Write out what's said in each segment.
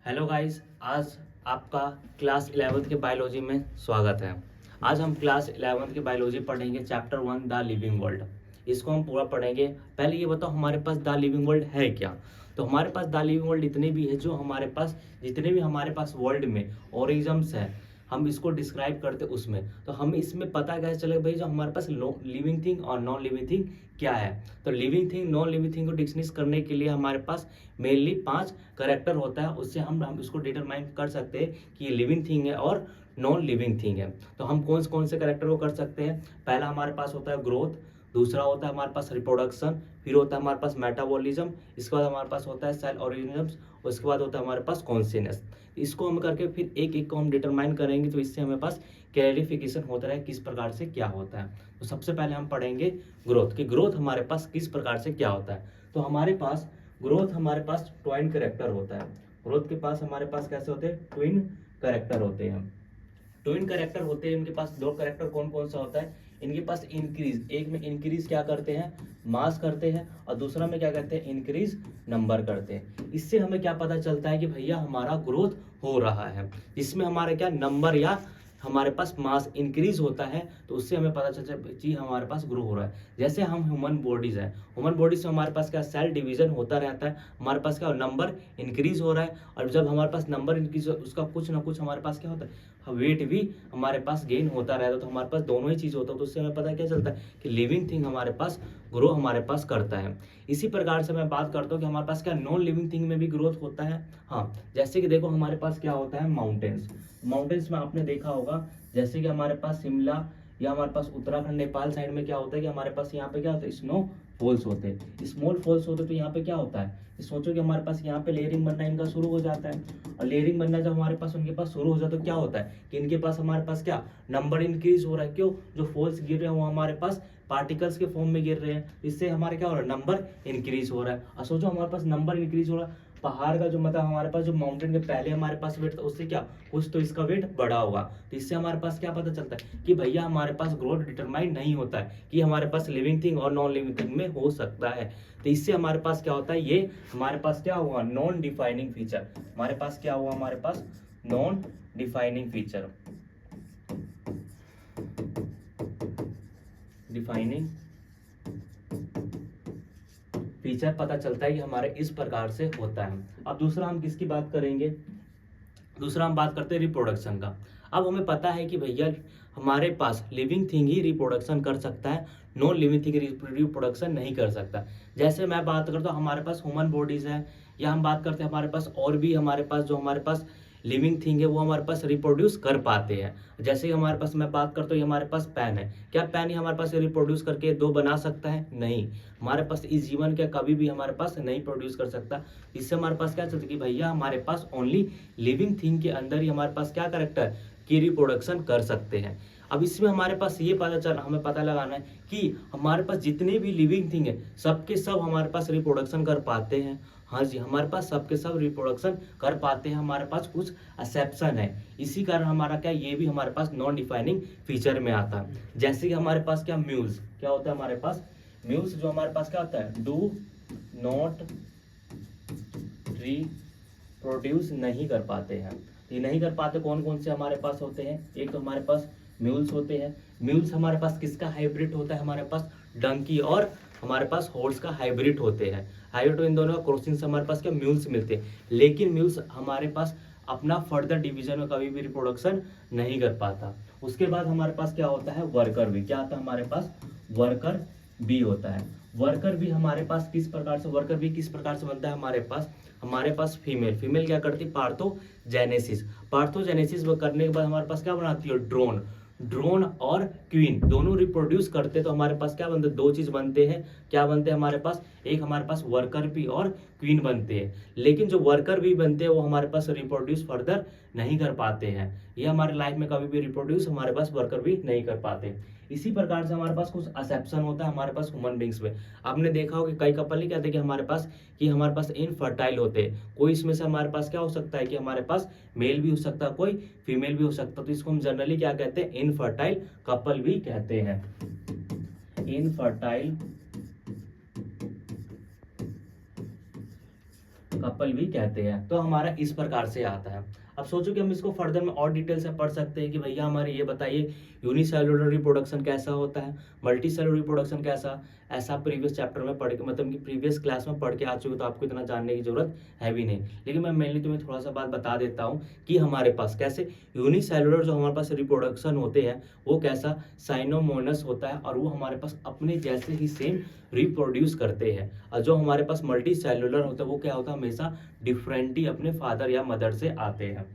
Hello guys, आज आपका class 11th के बायोलॉजी में स्वागत है। आज हम क्लास 11th के बायोलॉजी पढ़ेंगे चैप्टर 1 द लिविंग वर्ल्ड। इसको हम पूरा पढ़ेंगे। पहले ये बताओ हमारे पास द लिविंग वर्ल्ड है क्या। तो हमारे पास द लिविंग वर्ल्ड इतने भी है जो हमारे पास जितने भी हमारे पास वर्ल्ड में ऑरिजम्स है हम इसको डिस्क्राइब करते उसमें। तो हम इसमें पता कैसे चलेगा भाई जो हमारे पास लिविंग थिंग और नॉन लिविंग थिंग क्या है। तो living thing non living thing को डिस्कस करने के लिए हमारे पास मेनली 5 करेक्टर होता है। उससे हम इसको डिटरमाइन कर सकते हैं कि ये लिविंग थिंग है और नॉन लिविंग थिंग है। तो हम कौन से करेक्टर को कर सकते हैं। पहला हमारे पास होता है ग्रोथ, दूसरा होता है हमारे पास रिप्रोडक्शन, फिर होता है हमारे पास मेटाबॉलिज्म, इसके बाद हमारे पास होता है सेल ऑर्गेनिजम्स, उसके बाद होता है हमारे पास कॉन्शियसनेस। इसको हम करके फिर एक एक को हम डिटरमाइन करेंगे। तो इससे हमें पास क्लैरिफिकेशन होता है किस प्रकार से क्या होता है। तो सबसे पहले हम पढ़ेंगे ग्रोथ कि ग्रोथ हमारे पास किस प्रकार से क्या होता है। तो हमारे पास ग्रोथ हमारे पास ट्वाइन करेक्टर होता है। ग्रोथ के पास हमारे पास कैसे होते हैं, ट्विन करेक्टर होते हैं। ट्विन करेक्टर होते हैं इनके पास। दो करेक्टर कौन कौन सा होता है इनके पास, इंक्रीज, एक में इंक्रीज क्या करते हैं, मास करते हैं, और दूसरा में क्या करते हैं, इंक्रीज नंबर करते हैं। इससे हमें क्या पता चलता है कि भैया हमारा ग्रोथ हो रहा है। इसमें हमारे क्या नंबर या हमारे पास मास इंक्रीज होता है। तो उससे हमें पता चलता है जी हमारे पास ग्रो हो रहा है। जैसे हम ह्यूमन बॉडीज है, ह्यूमन बॉडीज में हमारे पास क्या सेल डिवीजन होता रहता है, हमारे पास क्या नंबर इंक्रीज हो रहा है। और जब हमारे पास नंबर इंक्रीज हो उसका कुछ ना कुछ हमारे पास क्या होता है, वेट भी हमारे पास गेन होता रहता है। तो हमारे पास दोनों ही चीज होता है। तो उससे हमें पता क्या चलता है कि लिविंग थिंग हमारे पास ग्रो हमारे पास करता है। इसी प्रकार से मैं बात करता हूँ कि हमारे पास क्या नॉन लिविंग थिंग में भी ग्रोथ होता है। हाँ, जैसे कि देखो हमारे पास क्या होता है, माउंटेन्स। माउंटेन्स में आपने देखा होगा जैसे कि हमारे पास शिमला या हमारे पास उत्तराखंड नेपाल साइड में क्या होता है कि हमारे पास यहाँ पे क्या होता है, स्नो फॉल्स होते हैं, स्मॉल फॉल्स होते हैं। तो यहाँ पे क्या होता है, सोचो कि हमारे पास यहाँ पे लेयरिंग बनना इनका शुरू हो जाता है। और लेयरिंग बनना जब हमारे पास उनके पास शुरू हो जाता है तो क्या होता है कि इनके पास हमारे पास क्या नंबर इंक्रीज हो रहा है। क्यों, जो फॉल्स गिर रहे हैं वो हमारे पास पार्टिकल्स के फॉर्म में गिर रहे हैं। इससे हमारे क्या हो रहा है, नंबर इंक्रीज हो रहा है। और सोचो हमारे पास नंबर इंक्रीज हो रहा है, पहाड़ का जो मतलब हमारे पास जो माउंटेन के पहले हमारे पास वेट था उससे क्या कुछ तो इसका वेट बढ़ा होगा। तो इससे हमारे पास क्या पता चलता है कि भैया हमारे पास ग्रोथ डिटरमाइन नहीं होता है कि हमारे पास लिविंग थिंग और नॉन लिविंग थिंग में हो सकता है। तो इससे हमारे पास क्या होता है, ये हमारे पास क्या हुआ, नॉन डिफाइनिंग फीचर। हमारे पास क्या हुआ, हमारे पास non defining feature, defining feature पता चलता है कि हमारे इस प्रकार से होता है। अब दूसरा हम किसकी बात करेंगे, दूसरा हम बात करते हैं रिप्रोडक्शन का। अब हमें पता है कि भैया हमारे पास लिविंग थिंग ही रिप्रोडक्शन कर सकता है, नॉन लिविंग थिंग रिप्रोडक्शन नहीं कर सकता। जैसे मैं बात करता हूँ हमारे पास ह्यूमन बॉडीज है, या हम बात करते हैं हमारे पास और भी हमारे पास जो हमारे पास लिविंग थिंग है वो हमारे पास रिप्रोड्यूस कर पाते हैं। जैसे कि हमारे पास मैं बात करता हूँ हमारे पास पेन है, क्या पेन ही हमारे पास रिप्रोड्यूस करके दो बना सकता है, नहीं। हमारे पास इस जीवन के कभी भी हमारे पास नहीं प्रोड्यूस कर सकता। इससे हमारे पास क्या चलता है कि भैया हमारे पास ओनली लिविंग थिंग के अंदर ही हमारे पास क्या करेक्टर की रिप्रोडक्शन कर सकते हैं। अब इसमें हमारे पास ये पता चल हमें पता लगाना है कि हमारे पास जितने भी लिविंग थिंग है सबके सब हमारे पास रिप्रोडक्शन कर पाते हैं। हाँ जी, हमारे पास सबके सब रिप्रोडक्शन कर पाते हैं। हमारे पास कुछ एक्सेप्शन है, इसी कारण हमारा क्या ये भी हमारे पास नॉन डिफाइनिंग फीचर में आता है। जैसे कि हमारे पास क्या म्यूल्स क्या होता है, हमारे पास म्यूल्स जो हमारे पास क्या होता है, डू नॉट रिप्रोड्यूस नहीं कर पाते हैं। ये नहीं कर पाते कौन कौन से हमारे पास होते हैं, एक तो हमारे पास म्यूल्स होते हैं। म्यूल्स हमारे पास किसका हाइब्रिड होता है, हमारे पास डंकी और हमारे पास हॉर्स का हाइब्रिड होते हैं। हाइब्रिड इन दोनों का क्रॉसिंग से हमारे पास क्या म्यूल्स मिलते हैं। लेकिन म्यूल्स हमारे पास अपना फर्दर डिवीजन में कभी भी रिप्रोडक्शन नहीं कर पाता। उसके बाद हमारे पास क्या होता है, वर्कर भी। क्या आता है हमारे पास, वर्कर बी होता है। वर्कर भी हमारे पास किस प्रकार से, वर्कर भी किस प्रकार से बनता है, हमारे पास फीमेल। फीमेल क्या करती है, पार्थोजेनेसिस। पार्थोजेनेसिस करने के बाद हमारे पास क्या बनाती है, ड्रोन। ड्रोन और क्वीन दोनों रिप्रोड्यूस करते हैं। तो हमारे पास क्या बनते हैं, दो चीज बनते हैं। क्या बनते हैं हमारे पास, एक हमारे पास वर्कर बी और क्वीन बनते हैं। लेकिन जो वर्कर बी बनते हैं वो हमारे पास रिप्रोड्यूस फर्दर नहीं कर पाते हैं। ये हमारे लाइफ में कभी भी रिप्रोड्यूस हमारे पास वर्कर भी नहीं कर पाते। इसी प्रकार से हमारे पास कुछ एक्सेप्शन होता है हमारे पास ह्यूमन बींग्स में। आपने देखा हो कि कई कपल नहीं कहते कि हमारे पास इनफर्टाइल होते हैं। कोई इसमें से हमारे पास क्या हो सकता है कि हमारे पास मेल भी हो सकता है, कोई फीमेल भी हो सकता है। तो इसको हम जनरली क्या कहते हैं, इनफर्टाइल कपल भी कहते हैं। इनफर्टाइल कपल भी कहते हैं। तो हमारा इस प्रकार से आता है। अब सोचो कि हम इसको फर्दर में और डिटेल से पढ़ सकते हैं कि भैया हमारे ये बताइए यूनिसेलुलर रिप्रोडक्शन कैसा होता है, मल्टी सेलुलर रिप्रोडक्शन कैसा। ऐसा प्रीवियस चैप्टर में पढ़ के मतलब कि प्रीवियस क्लास में पढ़ के आ चुके, तो आपको इतना जानने की जरूरत है भी नहीं। लेकिन मैं मेनली तुम्हें थोड़ा सा बात बता देता हूँ कि हमारे पास कैसे यूनिसेलुलर जो हमारे पास रिप्रोडक्शन होते हैं वो कैसा साइनोमोनस होता है, और वो हमारे पास अपने जैसे ही सेम रिप्रोड्यूस करते हैं। और जो हमारे पास मल्टी सेलुलर होता है वो क्या होता है, हमेशा डिफरेंटली अपने फादर या मदर से आते हैं।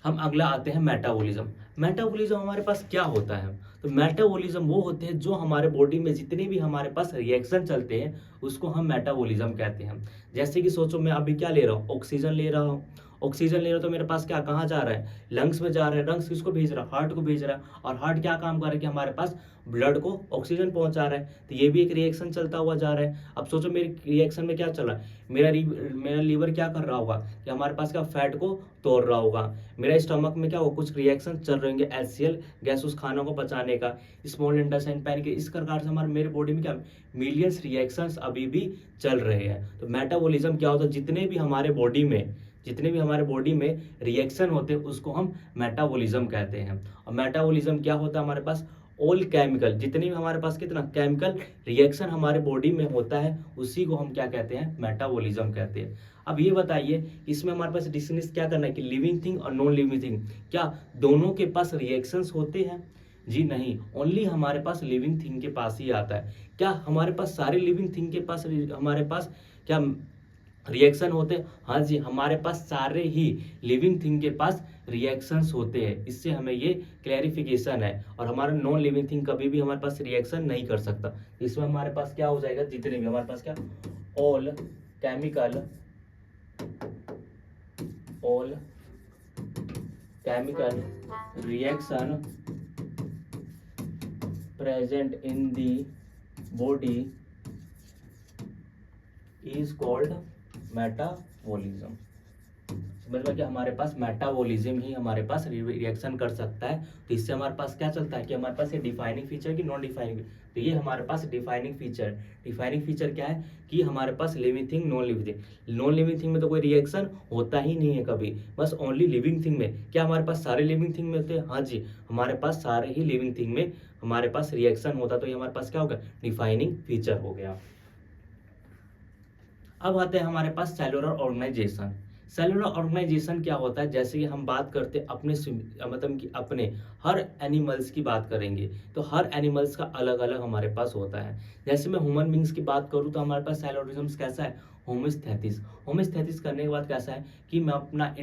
हम अगला आते हैं मेटाबॉलिज्म। मेटाबॉलिज्म हमारे पास क्या होता है, तो मेटाबॉलिज्म वो होते हैं जो हमारे बॉडी में जितने भी हमारे पास रिएक्शन चलते हैं उसको हम मेटाबॉलिज्म कहते हैं। जैसे कि सोचो मैं अभी क्या ले रहा हूँ, ऑक्सीजन ले रहा हूँ। ऑक्सीजन ले रहा हूँ तो मेरे पास क्या कहाँ जा रहा है, लंग्स में जा रहा है। लंग्स किसको भेज रहा है, हार्ट को भेज रहा है। और हार्ट क्या काम कर रहा है कि हमारे पास ब्लड को ऑक्सीजन पहुंचा रहा है। तो ये भी एक रिएक्शन चलता हुआ जा रहा है। अब सोचो मेरी रिएक्शन में क्या चल रहा है, मेरा लीवर क्या कर रहा होगा कि हमारे पास क्या फैट को तोड़ रहा होगा। मेरा स्टमक में क्या होगा, कुछ रिएक्शन चल रहे होंगे HCl गैस उस खाना को पचाने का। स्मॉल इंटेस्टाइन पैन के इस प्रकार से हमारे मेरे बॉडी में क्या मिलियंस रिएक्शंस अभी भी चल रहे हैं। तो मेटाबॉलिज्म क्या होता है, जितने भी हमारे बॉडी में रिएक्शन होते हैं उसको हम मेटाबॉलिज्म कहते हैं। और मेटाबॉलिज्म क्या होता है हमारे पास, ऑल केमिकल, जितने भी हमारे पास कितना केमिकल रिएक्शन हमारे बॉडी में होता है उसी को हम क्या कहते हैं, मेटाबॉलिज्म कहते हैं। अब ये बताइए इसमें हमारे पास डिस्कस क्या करना है कि लिविंग थिंग और नॉन लिविंग थिंग क्या दोनों के पास रिएक्शंस होते हैं? जी नहीं, ओनली हमारे पास लिविंग थिंग के पास ही आता है। क्या हमारे पास सारे लिविंग थिंग के पास हमारे पास क्या रिएक्शन होते हैं? हाँ जी, हमारे पास सारे ही लिविंग थिंग के पास रिएक्शंस होते हैं। इससे हमें ये क्लैरिफिकेशन है। और हमारा नॉन लिविंग थिंग कभी भी हमारे पास रिएक्शन नहीं कर सकता। इसमें हमारे पास क्या हो जाएगा, जितने भी हमारे पास क्या all chemical reaction present in the body is called metabolism. मतलब कि हमारे पास मेटाबॉलिज्म ही हमारे पास रिएक्शन कर सकता है। तो इससे हमारे पास क्या चलता है कि हमारे पास ये डिफाइनिंग फीचर की नॉन डिफाइनिंग। तो ये हमारे पास डिफाइनिंग फीचर क्या है कि हमारे पास living thing non living thing में तो कोई रिएक्शन होता ही नहीं है कभी, बस ओनली लिविंग थिंग में। क्या हमारे पास सारे लिविंग थिंग में होते हैं? हाँ जी, हमारे पास सारे ही लिविंग थिंग में हमारे पास रिएक्शन होता। तो ये हमारे पास क्या होगा, डिफाइनिंग फीचर हो गया। अब आते हैं हमारे पास सेलुलर ऑर्गेनाइजेशन। सेलुलर ऑर्गेनाइजेशन क्या होता है, जैसे कि हम बात करते हैं अपने मतलब कि अपने हर एनिमल्स की बात करेंगे तो हर एनिमल्स का अलग अलग हमारे पास होता है। जैसे मैं ह्यूमन बींग्स की बात करूं तो हमारे पास सेलुलरिज्म कैसा है, होमोस्थेसिस करने के बाद कैसा है कि मैं अपना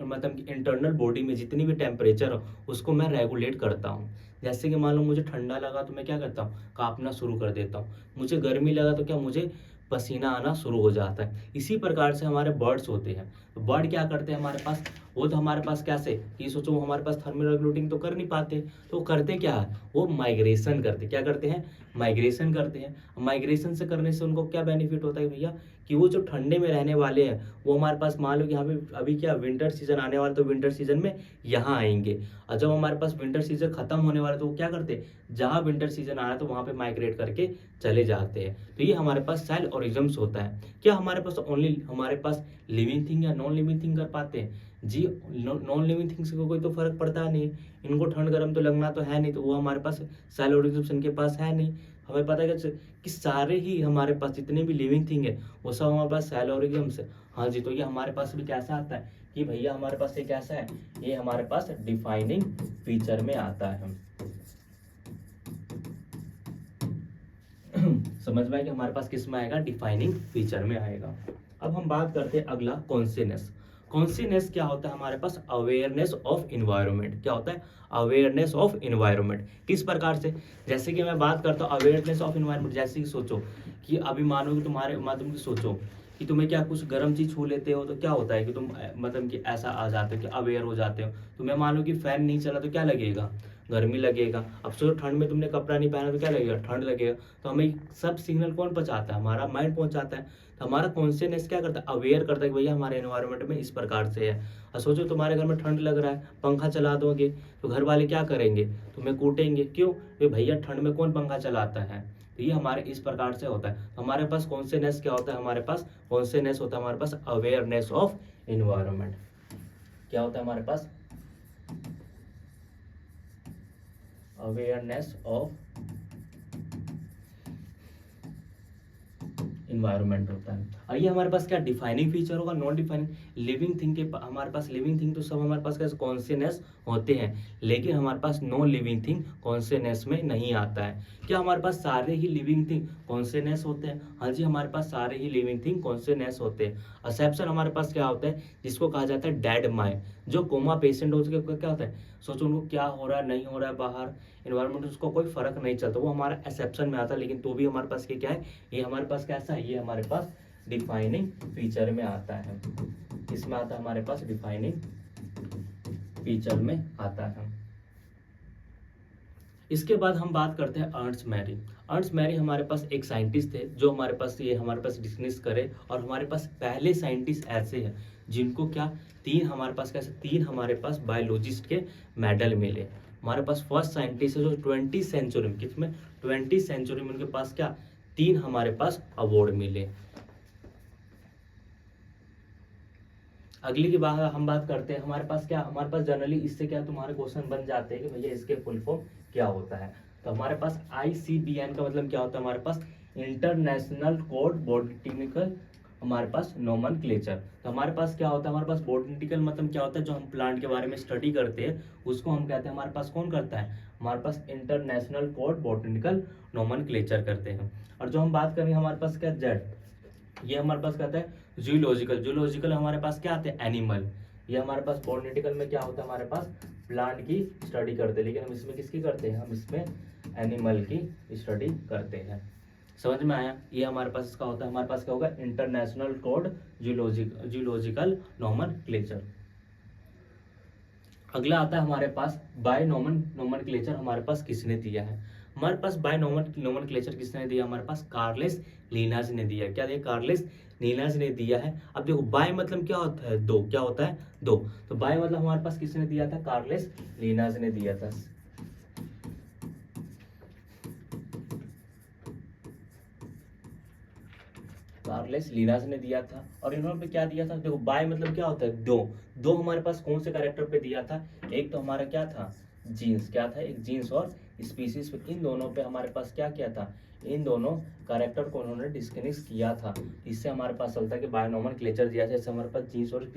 मतलब कि इंटरनल बॉडी में जितनी भी टेम्परेचर हो उसको मैं रेगुलेट करता हूँ। जैसे कि मान लो मुझे ठंडा लगा तो मैं क्या करता हूँ, कांपना शुरू कर देता हूँ। मुझे गर्मी लगा तो क्या मुझे पसीना आना शुरू हो जाता है। इसी प्रकार से हमारे बर्ड्स होते हैं। तो बर्ड क्या करते हैं हमारे पास, वो तो हमारे पास कैसे कि सोचो हमारे पास थर्मल रेगुलेटिंग तो कर नहीं पाते, तो करते क्या है, वो माइग्रेशन करते। क्या करते हैं, माइग्रेशन करते हैं। माइग्रेशन से करने से उनको क्या बेनिफिट होता है भैया कि वो जो ठंडे में रहने वाले हैं वो हमारे पास मान लो कि यहाँ पे अभी क्या विंटर सीजन आने वाला, तो विंटर सीजन में यहाँ आएंगे। और जब हमारे पास विंटर सीजन खत्म होने वाला तो वो क्या करते हैं, जहाँ विंटर सीजन आ रहा है तो वहाँ पे माइग्रेट करके चले जाते हैं। तो ये हमारे पास सेल ऑर्गेनिज्म्स होता है। क्या हमारे पास ओनली हमारे पास लिविंग थिंग या नॉन लिविंग थिंग कर पाते हैं? जी, नॉन लिविंग थिंग्स को कोई तो फर्क पड़ता नहीं, इनको ठंड गर्म तो लगना तो है नहीं, तो वो हमारे पास सेल ऑर्गेनिज्म्स इनके पास है नहीं। हमें पता है कि सारे ही हमारे पास जितने भी लिविंग थिंग है वो सब हमारे पास सेल ऑर्गेनिज्म्स है। हाँ जी, तो ये हमारे पास भी कैसा आता है कि भैया हमारे पास ये कैसा है, ये हमारे पास डिफाइनिंग फीचर में आता है। समझ में आएगा, हमारे पास किस में आएगा, डिफाइनिंग फीचर में आएगा। अब हम बात करते हैं अगला कॉन्शियसनेस क्या होता है हमारे पास, अवेयरनेस ऑफ इन्वायरमेंट। क्या होता है, अवेयरनेस ऑफ इन्वायरमेंट। किस प्रकार से, जैसे कि मैं बात करता हूँ अवेयरनेस ऑफ इन्वायरमेंट, जैसे कि सोचो कि अभी मानो कि तुम्हारे माध्यम से सोचो कि तुम्हें क्या कुछ गर्म चीज छू लेते हो तो क्या होता है कि तुम मतलब कि ऐसा आ जाते हो कि अवेयर हो जाते हो। तुम्हें मान लो कि फैन नहीं चला तो क्या लगेगा, गर्मी लगेगा। अब सोचो ठंड में तुमने कपड़ा नहीं पहना तो क्या लगेगा, ठंड लगेगा। तो हमें सब सिग्नल कौन पहुंचाता है, हमारा माइंड पहुंचाता है। तो हमारा कॉन्शियसनेस क्या करता है, अवेयर करता है कि भैया हमारे एनवायरनमेंट में इस प्रकार से है। और सोचो तुम्हारे घर में ठंड लग रहा है, पंखा चला दोगे तो घर वाले क्या करेंगे, तुम्हें कूटेंगे। क्यों, भैया ठंड में कौन पंखा चलाता है, तो ये हमारे इस प्रकार से होता है। तो हमारे पास कॉन्शियसनेस क्या होता है, हमारे पास कॉन्शियसनेस होता है हमारे पास अवेयरनेस ऑफ इन्वायरमेंट। क्या होता है हमारे पास, अवेयरनेस ऑफ इन्वायरमेंट होता है। और ये हमारे पास क्या डिफाइनिंग फीचर होगा, नॉन डिफाइनिंग। लिविंग थिंग के हमारे पास लिविंग थिंग तो सब हमारे पास कैसे कॉन्शियसनेस होते हैं, लेकिन हमारे पास नो लिविंग थिंग कॉन्शियसनेस में नहीं आता है। क्या हमारे पास सारे ही लिविंग थिंग कॉन्शियसनेस होते हैं? हाँ जी, हमारे पास सारे ही लिविंग थिंग कॉन्शियसनेस होते हैं। एक्सेप्शन हमारे पास क्या होता है, जिसको कहा जाता है डेड माइंड। जो कोमा पेशेंट हो उसके क्या होता है, सोचो उनको क्या हो रहा है नहीं हो रहा है बाहर इन्वायरमेंट, उसको कोई फर्क नहीं चलता, वो हमारा एक्सेप्शन में आता है। लेकिन तो भी हमारे पास ये क्या है, ये हमारे पास कैसा है, ये हमारे पास डिफाइनिंग फीचर में आता है। इसमें आता है हमारे पास डिफाइनिंग फीचर में आता है। इसके बाद हम बात करते हैं अर्न्स्ट मैरी। अर्न्स्ट मैरी हमारे पास एक साइंटिस्ट थे जो हमारे पास ये हमारे पास डिस्कस करे, और हमारे पास पहले साइंटिस्ट ऐसे हैं जिनको क्या तीन हमारे पास कैसे तीन हमारे पास बायोलॉजिस्ट के मेडल मिले। हमारे पास फर्स्ट साइंटिस्ट है जो 20 सेंचुरी में, किसमें 20 सेंचुरी में उनके पास क्या तीन हमारे पास अवार्ड मिले। अगली की बात हम बात करते हैं, हमारे पास क्या हमारे पास जनरली इससे क्या तुम्हारे क्वेश्चन बन जाते हैं कि भैया इसके फुल फॉर्म क्या होता है। तो हमारे पास ICBN का मतलब क्या होता है, हमारे पास इंटरनेशनल कोड बॉटनिकल हमारे पास नोमेनक्लेचर। तो हमारे पास क्या होता है, हमारे पास बॉटनिकल मतलब क्या होता है, जो हम प्लांट के बारे में स्टडी करते हैं उसको हम कहते हैं, हमारे पास कौन करता है, हमारे पास इंटरनेशनल कोड बॉटनिकल नोमेनक्लेचर करते हैं। और जो हम बात करें हमारे पास क्या जेड, ये हमारे पास कहता है जूलॉजिकल। जूलॉजिकल हमारे पास क्या आते हैं, एनिमल। ये हमारे पास बॉटनिकल में क्या होता है, हमारे पास प्लांट की स्टडी करते हैं, लेकिन हम इसमें किसकी करते हैं, हम इसमें एनिमल की स्टडी करते हैं। समझ में आया, ये हमारे पास इसका होता है, हमारे पास क्या होगा इंटरनेशनल कोड जूलॉजिकल नोमेनक्लेचर। अगला आता है हमारे पास बाय नोमेनक्लेचर हमारे पास किसने दिया है। हमारे पास बाय नोमेनक्लेचर किसने दिया, हमारे पास कार्लेस लीनाज ने दिया। क्या दिया, कार्लेस लीनाज ने दिया है। अब देखो बाय मतलब क्या होता है, दो, क्या होता है दो। तो बाय मतलब हमारे पास किसने दिया था, कार्लेस लीनाज ने दिया था। कार्लेस लीनाज ने दिया था। और इन्होंने पे क्या दिया था, देखो बाय मतलब क्या होता है दो। दो हमारे पास कौन से कैरेक्टर पे दिया था, एक तो हमारा क्या था जीन्स, क्या था एक जीन्स और स्पीसीज पे, इन दोनों पे हमारे पास क्या किया था, इन दोनों कैरेक्टर को उन्होंने डिस्कनेक्ट किया था। इससे हमारे पास चलता है कि बायोनोमेनक्लेचर दिया, जैसे हमारे पास जीन्स और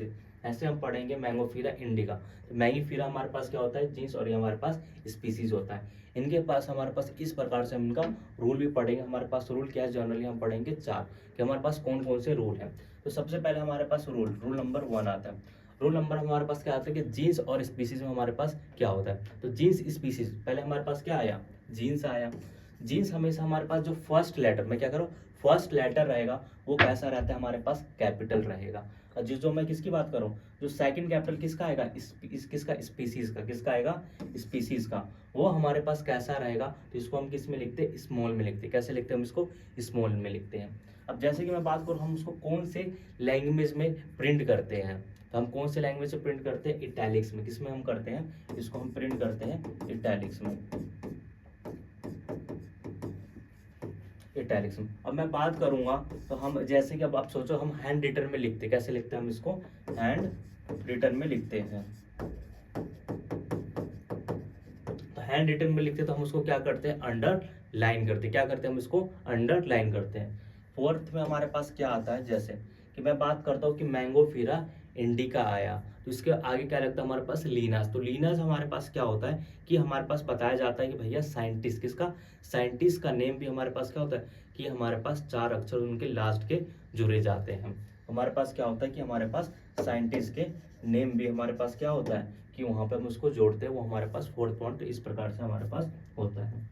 ऐसे हम पढ़ेंगे मैंगोफिरा इंडिका। तो मैंगोफिरा हमारे पास क्या होता है जीन्स, और ये हमारे पास स्पीसीज होता है। इनके पास हमारे पास इस प्रकार से हम इनका रूल भी पढ़ेंगे। हमारे पास रूल क्या है, जनरली हम पढ़ेंगे चार, कि हमारे पास कौन कौन से रूल हैं। तो सबसे पहले हमारे पास रूल नंबर 1 आता है। रूल नंबर हमारे पास क्या आता है कि जीन्स और स्पीसीज में हमारे पास क्या होता है। तो जीन्स स्पीसीज पहले हमारे पास क्या आया, जीन्स आया। जीन्स हमेशा हमारे पास जो फर्स्ट लेटर, मैं क्या करूँ फर्स्ट लेटर रहेगा वो कैसा रहता है, हमारे पास कैपिटल रहेगा। और जो मैं किसकी बात करूँ, जो सेकंड कैपिटल किसका आएगा, किसका स्पीसीज का, किसका आएगा स्पीसीज का, वो हमारे पास कैसा रहेगा। तो इसको हम किस में लिखते हैं, स्मॉल में लिखते हैं। कैसे लिखते हैं हम इसको, स्मॉल में लिखते हैं। अब जैसे कि मैं बात करूँ हम उसको कौन से लैंग्वेज में प्रिंट करते हैं, तो हम कौन से लैंग्वेज से प्रिंट करते हैं, इटैलिक्स में। किस में हम करते हैं, इसको हम प्रिंट करते हैं इटैलिक्स में, इटैलिक्स में। अब मैं बात करूंगा तो हम जैसे कि अब आप सोचो हम हैंड रिटन में लिखते हैं, कैसे लिखते हैं हम इसको, हैंड रिटन में लिखते हैं। तो हैंड रिटन में लिखते हैं तो हम उसको क्या करते हैं, अंडरलाइन करते हैं। क्या करते हैं हम इसको अंडरलाइन करते हैं। फोर्थ में हमारे पास क्या आता है, जैसे कि मैं बात करता हूँ कि मैंगोफिरा इंडिका आया, तो इसके आगे क्या लगता है हमारे पास लीनास। तो लीनास हमारे पास क्या होता है कि हमारे पास बताया जाता है कि भैया साइंटिस्ट, किसका साइंटिस्ट का नेम भी हमारे पास क्या होता है कि हमारे पास 4 अक्षर उनके लास्ट के जुड़े जाते हैं। हमारे पास क्या होता है कि हमारे पास साइंटिस्ट के नेम भी हमारे पास क्या होता है कि वहाँ पे हम उसको जोड़ते हैं, वो हमारे पास फोर्थ पॉइंट इस प्रकार से हमारे पास होता है।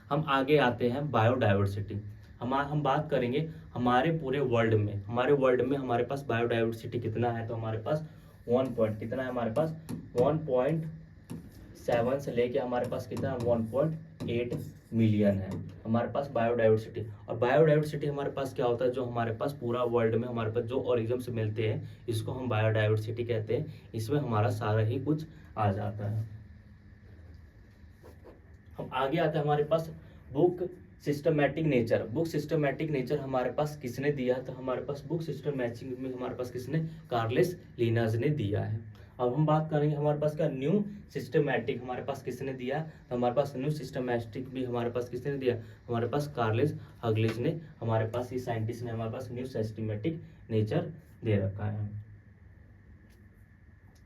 हम आगे आते हैं बायोडाइवर्सिटी। हम बात करेंगे हमारे पूरे वर्ल्ड में, हमारे पास बायोडाइवर्सिटी कितना है, तो हमारे पास 1 पॉइंट कितना है, हमारे पास 1.7 से लेके हमारे पास कितना 1.8 मिलियन है हमारे पास बायोडाइवर्सिटी। और बायोडाइवर्सिटी हमारे पास क्या होता है, जो हमारे पास पूरा वर्ल्ड में हमारे पास जो ऑर्गेनिज्म मिलते हैं इसको हम बायोडाइवर्सिटी कहते हैं। इसमें हमारा सारा ही कुछ आ जाता है। हम आगे आते हैं हमारे पास book systematic nature, book systematic nature हमारे पास किसने दिया? तो हमारे पास बुक सिस्टमैटिक में हमारे पास किसने? कार्लेस लिनस ने दिया है। अब हम बात करेंगे हमारे पास क्या, न्यू सिस्टमैटिक हमारे पास किसने दिया? तो हमारे पास न्यू सिस्टमैटिक भी हमारे पास किसने दिया? हमारे पास कार्लेस हगलिस ने हमारे पास, ये साइंटिस्ट ने हमारे पास न्यू सिस्टमैटिक नेचर दे रखा है।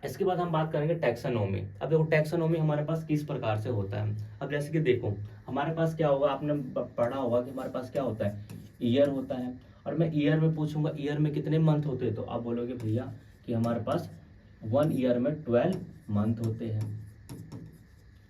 इसके बाद हम बात करेंगे टैक्सोनॉमी। अब देखो टैक्सोनॉमी हमारे पास किस प्रकार से होता है। अब जैसे कि देखो हमारे पास क्या होगा, आपने पढ़ा होगा कि हमारे पास क्या होता है, ईयर होता है। और मैं ईयर में पूछूंगा ईयर में कितने मंथ होते हैं, तो आप बोलोगे भैया कि हमारे पास 1 ईयर में 12 मंथ होते हैं।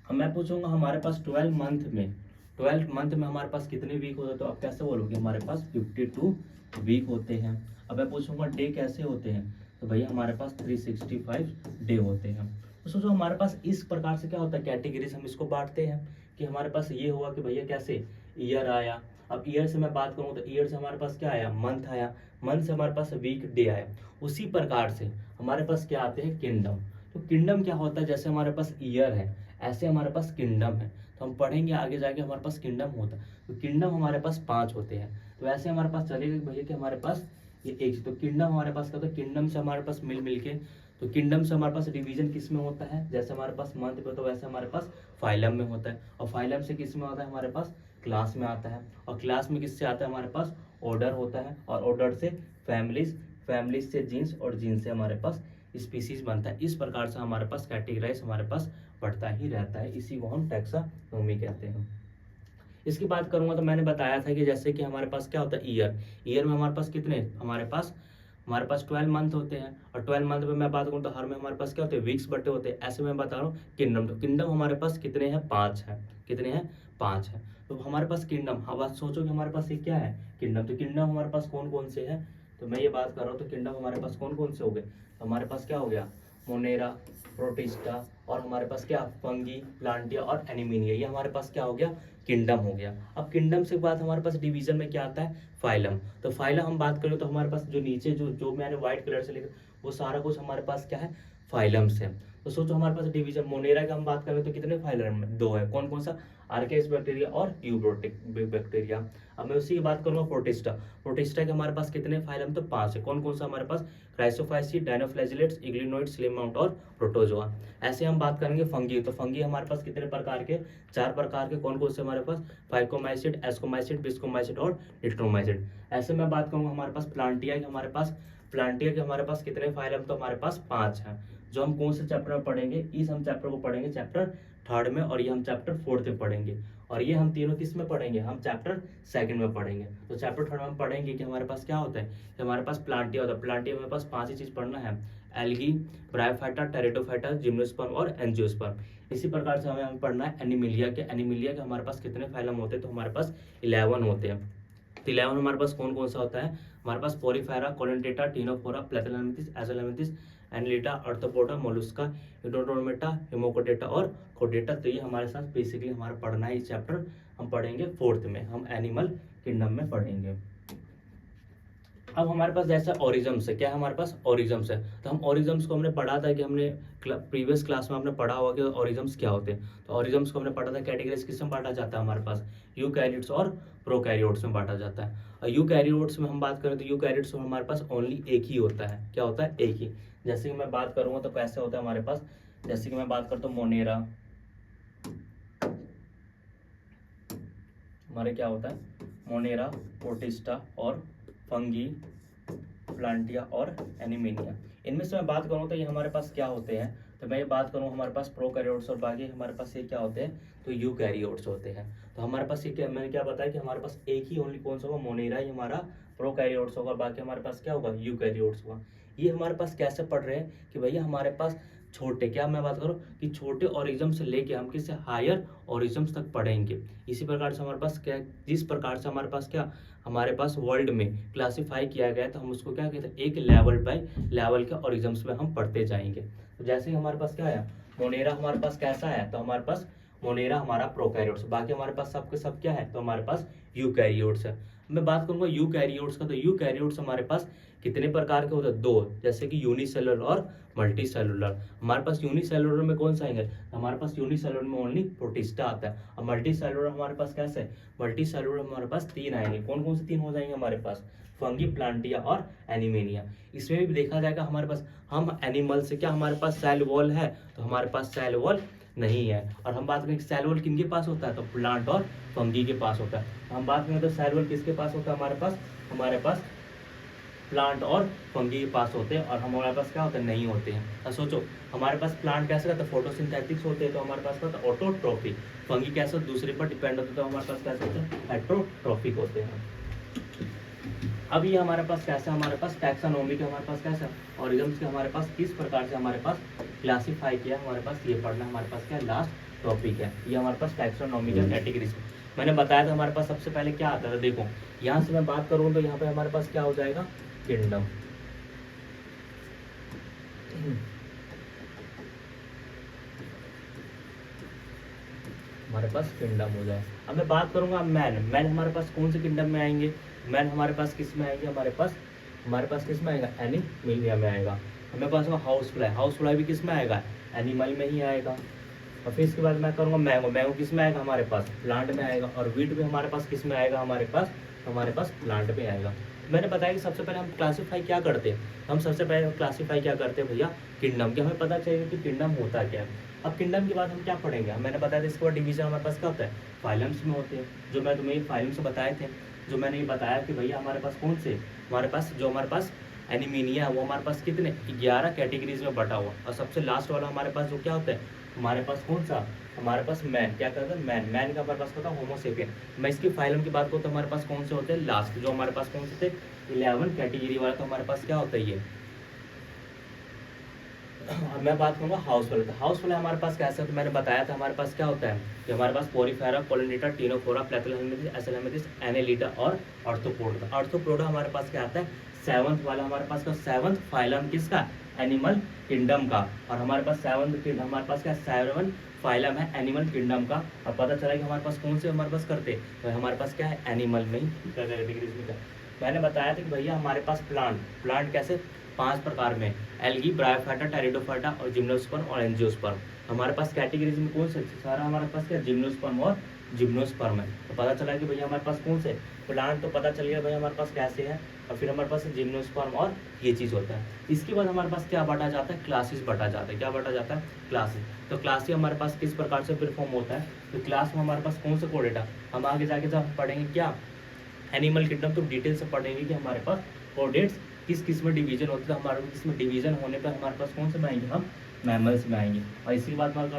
अब मैं पूछूंगा हमारे पास 12 मंथ में हमारे पास कितने वीक होते हैं, तो आप कैसे बोलोगे? हमारे पास 52 वीक होते हैं। अब मैं पूछूंगा डे कैसे होते हैं, तो भैया हमारे पास 365 डे होते हैं। तो सोचो हमारे पास इस प्रकार से क्या होता है, कैटेगरीज हम इसको बांटते हैं कि हमारे पास ये हुआ कि भैया कैसे ईयर आया। अब ईयर से मैं बात करूँ तो ईयर से हमारे पास क्या आया, मंथ आया। मंथ से हमारे पास वीक, डे आया। उसी प्रकार से हमारे पास क्या आते हैं, किंगडम। तो किंगडम क्या होता है, जैसे हमारे पास ईयर है ऐसे हमारे पास किंगडम है। तो हम पढ़ेंगे आगे जाके हमारे पास किंगडम होता है। तो किंगडम हमारे पास 5 होते हैं। तो ऐसे हमारे पास चलेगा भैया कि हमारे पास ये एक, तो किंगडम हमारे पास क्या होता है, किंगडम से हमारे पास मिल के, तो किंगडम से हमारे पास डिवीजन किस में होता है, जैसे हमारे पास मंथ में, तो वैसे हमारे पास फाइलम में होता है। और फाइलम से किस में आता है, हमारे पास क्लास में आता है। और क्लास में किससे आता है, हमारे पास ऑर्डर होता है। और ऑर्डर से फैमिलीज, फैमिलीज से जीन्स, और जीन्स से हमारे पास स्पीसीज बनता है। इस प्रकार से हमारे पास कैटेगराइज हमारे पास बढ़ता ही रहता है। इसी को हम टैक्सोनॉमी कहते हैं। इसकी बात करूंगा तो मैंने बताया था कि जैसे कि हमारे पास क्या होता है, ईयर। ईयर में हमारे पास कितने, हमारे पास 12 मंथ होते हैं। और 12 मंथ में मैं बात करूँ तो हर में हमारे पास क्या होते हैं, वीक्स बटे होते हैं। ऐसे में मैं बता रहा हूँ किंगडम, तो किंगडम हमारे पास कितने हैं, 5 है। कितने हैं, 5 है। तो हमारे पास किंगडम, हाँ बात सोचो कि हमारे पास ये क्या है, किंगडम। तो किंगडम हमारे पास कौन कौन से हैं, तो मैं ये बात कर रहा हूँ तो किंगडम हमारे पास कौन कौन से हो गए। तो हमारे पास क्या हो गया, मोनेरा, प्रोटिस्टा, और हमारे पास क्या, फंगी, प्लांटिया और एनिमीनिया। ये हमारे पास क्या हो गया, किंगडम हो गया। अब किंगडम से बाद हमारे पास डिवीजन में क्या आता है, फाइलम। तो फाइलम हम बात करें तो हमारे पास जो नीचे जो मैंने व्हाइट कलर से लिखा वो सारा कुछ हमारे पास क्या है, फाइलम से। तो सोचो हमारे पास डिवीजन, मोनेरा का हम बात करें तो कितने फाइलम में, 2 है। कौन कौन सा, आर्केस बैक्टीरिया और यूब्रोटिक बैक्टीरिया। अब मैं उसी की बात करूंगा प्रोटिस्टा। प्रोटिस्टा के हमारे पास कितने फाइलम, तो 5 है। कौन कौन सा हमारे पास, क्राइसोफाइसी, डायनोफ्लैजिलेट्स, इग्लिनोइड, स्लिमाउंट और प्रोटोजोआ। ऐसे हम बात करेंगे फंगी। तो फंगी हमारे पास कितने प्रकार के, 4 प्रकार के। कौन कौन से हमारे पास, फाइकोमाइसिड, एस्कोमाइसिड, बिस्कोमाइसिड और डिट्रोमाइसिड। ऐसे मैं बात करूंगा हमारे पास प्लांटिया के, हमारे पास कितने फाइलम, तो हमारे पास 5 है। जो हम कौन से चैप्टर में पढ़ेंगे, इस हम चैप्टर को पढ़ेंगे चैप्टर 3 में, और ये हम चैप्टर 4 में पढ़ेंगे। और ये हम तीनों किस में पढ़ेंगे, हम चैप्टर 2 में पढ़ेंगे। तो चैप्टर 3 में हम पढ़ेंगे कि हमारे पास क्या होता है, कि हमारे पास प्लांटिया होता है। प्लांटिया में हमारे पास 5 ही चीज पढ़ना है, एल्गी, ब्रायोफाइटा, टेरिडोफाइटा, जिम्नोस्पर्म और एंजियोस्पर्म। इसी प्रकार से हमें पढ़ना है एनिमिलिया के। एनिमिलिया के हमारे पास कितने फाइलम होते हैं, तो हमारे पास 11 होते हैं। तो 11 हमारे पास कौन कौन सा होता है, हमारे पास पोरीफेरा, कोलेंटेटा, टीनोफोरा, प्लेथेलमिथिस, एजोलैमिथिस, एनलिटा, आर्थ्रोपोडा, मोलुस्का, हिडोडोर्मेटा, हिमोकोडेटा और कोडेटा। तो ये हमारे साथ बेसिकली हमारा पढ़ना है। इस चैप्टर हम पढ़ेंगे 4th में, हम एनिमल किंगडम में पढ़ेंगे। अब हमारे पास जैसा ऑरिजम्स है, क्या है हमारे पास, ऑरिजम्स है। तो हम ऑरिजम्स को हमने पढ़ा था कि हमने प्रीवियस क्लास में हमने पढ़ा हुआ कि ऑरिजम्स क्या होते हैं। तो ऑरिजम्स को हमने पढ़ा था, कैटेगरीज किस में बांटा जाता है, हमारे पास यूकैरियोट्स और प्रोकैरियोट्स में बांटा जाता है। और यूकैरियोट्स में हम बात करें तो यूकैरियोट्स में हमारे पास ओनली एक ही होता है। क्या होता है, एक ही। जैसे कि मैं बात करूंगा तो कैसे होता है हमारे पास, जैसे कि मैं बात करता हूँ मोनेरा, हमारे क्या होता है, मोनेरा, प्रोटिस्टा और फंगी, प्लांटिया और एनिमीनिया। इनमें से मैं बात करूं तो ये हमारे पास क्या होते हैं, तो मैं ये बात करूं हमारे पास प्रोकैरियोट्स, और बाकी हमारे पास ये क्या होते हैं, तो यूकैरियोट्स होते हैं। तो हमारे पास ये क्या, मैंने क्या बताया कि हमारे पास एक ही ओनली कौन सा होगा, मोनेरा ही हमारा प्रोकैरियोट्स होगा, बाकी हमारे पास क्या होगा, यूकैरियोट्स होगा। ये हमारे पास कैसे पढ़ रहे हैं कि भैया हमारे पास छोटे, क्या मैं बात करूं कि छोटे ऑरिजम से लेके हम किसी हायर ऑरिजम्स तक पढ़ेंगे। इसी प्रकार से हमारे पास क्या, जिस प्रकार से हमारे पास क्या, हमारे पास वर्ल्ड में क्लासिफाई किया गया है, तो हम उसको क्या कहते हैं, एक लेवल बाय लेवल के ऑरिजम्स में हम पढ़ते जाएंगे। तो जैसे हमारे पास क्या है, मोनेरा हमारे पास कैसा है, तो हमारे पास मोनेरा हमारा प्रोकैरियोट्स, बाकी हमारे पास सब के सब क्या है, तो हमारे पास यूकैरियोट्स है। मैं बात करूंगा यूकैरियोट्स का, तो यूकैरियोट्स हमारे पास कितने प्रकार के होते हैं? दो, जैसे कि यूनिसेलुलर और मल्टी सेलुलर। हमारे पास यूनिसेलुलर में कौन सा आएंगे? हमारे पास यूनिसेलुलर में ओनली प्रोटिस्टा आता है। और मल्टी सेलुलर हमारे पास कैसे है? मल्टी सेलुलर हमारे पास 3 आएंगे। कौन कौन से 3 हो जाएंगे हमारे पास? फंगी, प्लांटिया और एनिमेनिया। इसमें भी देखा जाएगा हमारे पास, हम एनिमल से क्या हमारे पास सेल वॉल है? तो हमारे पास सेल वॉल नहीं है। और हम बात करें सेल वॉल किनके पास होता है? तो प्लांट और फंगी के पास होता है। हम बात करें तो सेल वॉल किसके पास होता है हमारे पास प्लांट और फंगी के पास होते हैं, और हमारे पास क्या होता है? नहीं होते हैं। अब सोचो, हमारे पास प्लांट कैसे रहता है? फोटोसिंथेटिक्स होते हैं, तो हमारे पास क्या होता है? ऑटोट्रोफिक। फंगी कैसे दूसरे पर डिपेंड होते हैं, तो हमारे पास कैसे होते हैं? हेट्रोट्रोफिक होते हैं। अब ये हमारे पास कैसा, हमारे पास टैक्सानॉमी के हमारे पास कैसा ऑर्गेनिज्म्स के हमारे पास किस प्रकार से हमारे पास क्लासिफाई किया, हमारे पास ये पढ़ना हमारे पास क्या लास्ट टॉपिक है। ये हमारे पास टैक्सानॉमी का कैटेगरीज मैंने बताया था। हमारे पास सबसे पहले क्या आता था? देखो यहाँ से मैं बात करूँ तो यहाँ पे हमारे पास क्या हो जाएगा? किंगडम। हमारे पास किंगडम हो जाए। अब मैं बात करूंगा मैन हमारे पास कौन से किंगडम में आएंगे? मैन हमारे पास किस में आएंगे? हमारे पास किस में आएगा? एनिमलिया में आएगा। हमें पास होगा हाउस फ्लाई भी किस में आएगा? एनिमल में ही आएगा। और फिर इसके बाद मैं करूँगा मैंगो किस में आएगा? हमारे पास प्लांट में आएगा। और वीट भी हमारे पास किस में आएगा? हमारे पास प्लांट में आएगा। मैंने बताया कि सबसे पहले हम क्लासीफाई क्या करते हैं? हम सबसे पहले क्लासीफाई क्या करते हैं भैया? किंगडम के। हमें पता चाहिए कि किंगडम होता क्या है। अब किंगडम के बाद हम क्या पढ़ेंगे? मैंने बताया था इसके बाद डिवीजन हमारे पास क्या होता है? फाइलम्स में होते हैं, जो मैं तुम्हें फाइलम्स बताए थे। जो मैंने ये बताया कि भैया हमारे पास कौन से, हमारे पास एनिमीनिया है वो हमारे पास कितने 11 कैटेगरीज में बटा हुआ। और सबसे लास्ट वाला हमारे पास जो क्या होता है? हमारे पास कौन सा? हमारे पास मैन। क्या कहते हैं? मैन का हमारे पास होता है होमोसेपियन। मैं इसकी फाइलम की बात करूँ तो हमारे पास कौन से होते हैं? लास्ट जो हमारे पास कौन से थे? 11 कैटेगरी वाला। तो हमारे पास क्या होता है ये? अब मैं बात करूंगा हाउस वाला। तो हाउस वाला हमारे पास कैसा है? तो मैंने बताया था हमारे पास क्या होता है कि हमारे पास पोरीफेरा, पोलिनेटा, टिनोफोरा, प्लेथोहेल्मिंथेस, एसेलेमिंथेस, एनेलिटा और आर्थ्रोपोडा। आर्थ्रोपोडा हमारे पास क्या आता है? 7th वाला हमारे पास का 7th फाइलम किसका? एनिमल किंगडम का। और हमारे पास 7th हमारे पास क्या 7 फाइलम है एनिमल किंगडम का। और पता चला कि हमारे पास कौन से हमारे पास करते? तो हमारे पास क्या है? एनिमल में ही कैटेगरीज में। मैंने बताया था कि भैया हमारे पास प्लांट कैसे 5 प्रकार में, एल्गी, ब्रायोफाइटा, टेरिडोफाइटा और जिम्नोस्पर्म और एंजियोस्पर्म। हमारे पास कैटेगरीज में कौन से? सारा हमारे पास क्या जिम्नोस्पर्म और जिम्नोस्पर्म है। तो पता चला कि भैया हमारे पास कौन से प्लांट, तो पता चल गया भैया हमारे पास कैसे है। और फिर हमारे पास जिम्नोस्पर्म और ये चीज़ होता है। इसके बाद हमारे पास क्या बांटा जाता है? क्लासेस बांटा जाता है। क्या बांटा जाता है? क्लासेस। तो क्लास हमारे पास किस प्रकार से परफॉर्म होता है? तो क्लास में हमारे पास कौन सा कोडेटा, हम आगे जाके जब पढ़ेंगे क्या एनिमल किंगडम, तो डिटेल से पढ़ेंगे कि हमारे पास कोडेट्स किस में डिवीजन होता है। हमारे किसमें डिवीजन होने पर हमारे पास कौन से में आएंगे? हम मैमल्स में आएंगे। और इसी बात बात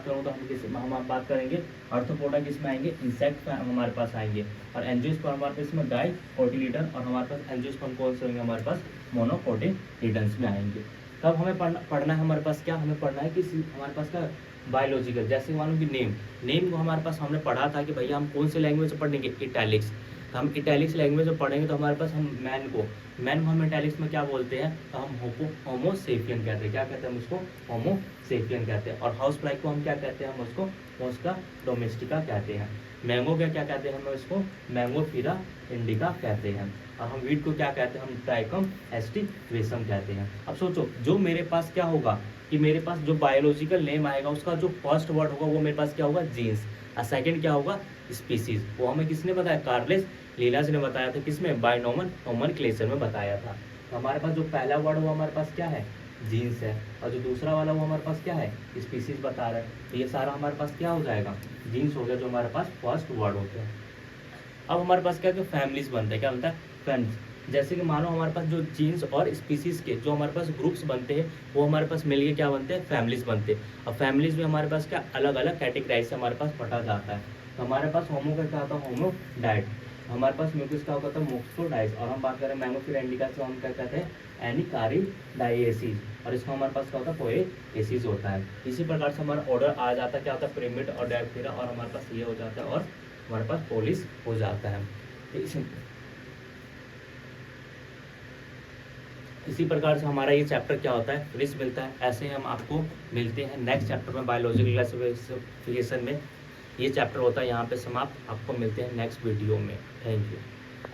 करूँ तो हम बात करेंगे आर्थ्रोपोडा किस में आएंगे? इंसेक्ट हमारे पास आएंगे। और एंजियोस्पर्म हमारे पास इसमें डाइकोटिलीडन। और हमारे पास एंजियोस्पर्म कौन से होंगे? हमारे पास मोनोकोटिलीडन्स में आएंगे। तब हमें पढ़ना है हमारे पास क्या? हमें पढ़ना है कि हमारे पास क्या बायोलॉजिकल, जैसे मानो कि नेम को हमारे पास हमने पढ़ा था कि भैया हम कौन से लैंग्वेज में पढ़ेंगे? इटैलिक्स। तो हम इटैलिक्स लैंग्वेज में पढ़ेंगे तो हमारे पास हम मैन को हम इटैलिक्स में क्या बोलते हैं? तो हम होमोसेपियन कहते हैं। क्या कहते हैं हम उसको? होमोसेपियन कहते हैं। और हाउस फ्लाई को हम क्या कहते हैं? हम उसको मोस्का डोमेस्टिका कहते हैं। मैंगो क्या कहते हैं? हम उसको मैंगोफिरा इंडिका कहते हैं। और हम वीट को क्या कहते हैं? हम ट्राइकम एस्टिवेसम कहते हैं। अब सोचो, जो मेरे पास क्या होगा कि मेरे पास जो बायोलॉजिकल नेम आएगा उसका जो फर्स्ट वर्ड होगा वो मेरे पास क्या होगा? जीन्स। और सेकंड क्या होगा? स्पीसीज। वो हमें किसने बताया? कार्लेस लीलाज ने बताया था। किसमें? बायनोमन नोमेनक्लेचर में बताया था। तो हमारे पास जो पहला वर्ड वो हमारे पास क्या है? जीन्स है। और जो दूसरा वाला वो हमारे पास क्या है? स्पीसीज बता रहा है। तो ये सारा हमारे पास क्या हो जाएगा? जीन्स हो गया जो हमारे पास फर्स्ट वर्ड होते हैं। अब हमारे पास क्या फैमिलीज बनते हैं। क्या बनता है? फैमिलीज। जैसे कि मानो हमारे पास जो जीन्स और स्पीसीज के जो हमारे पास ग्रुप्स बनते हैं वो हमारे पास मिलके क्या बनते हैं? फैमिलीज बनते हैं। और फैमिलीज में हमारे पास क्या अलग अलग कैटेगराइज से हमारे पास बटा जाता है। तो हमारे पास होमो का क्या होता है? होमो डाइट। हमारे पास म्यूकस का होता है मोक्सोडाइज। और हम बात करें मैंगोफिरा इंडिका से हम क्या कहते हैं? एनिकारिडाइएसिस। और इसको हमारे पास क्या होता है? पोएसिस होता है। इसी प्रकार से हमारा ऑर्डर आ जाता है क्या होता है? पिरामिड और डायप्टेरा। और हमारे पास ये हो जाता है और हमारे पास पोलिस हो जाता है। इसी प्रकार से हमारा ये चैप्टर क्या होता है? फिनिश मिलता है। ऐसे ही हम आपको मिलते हैं नेक्स्ट चैप्टर में बायोलॉजिकल क्लासिफिकेशन में। ये चैप्टर होता है यहाँ पे समाप्त। आपको मिलते हैं नेक्स्ट वीडियो में। Thank you.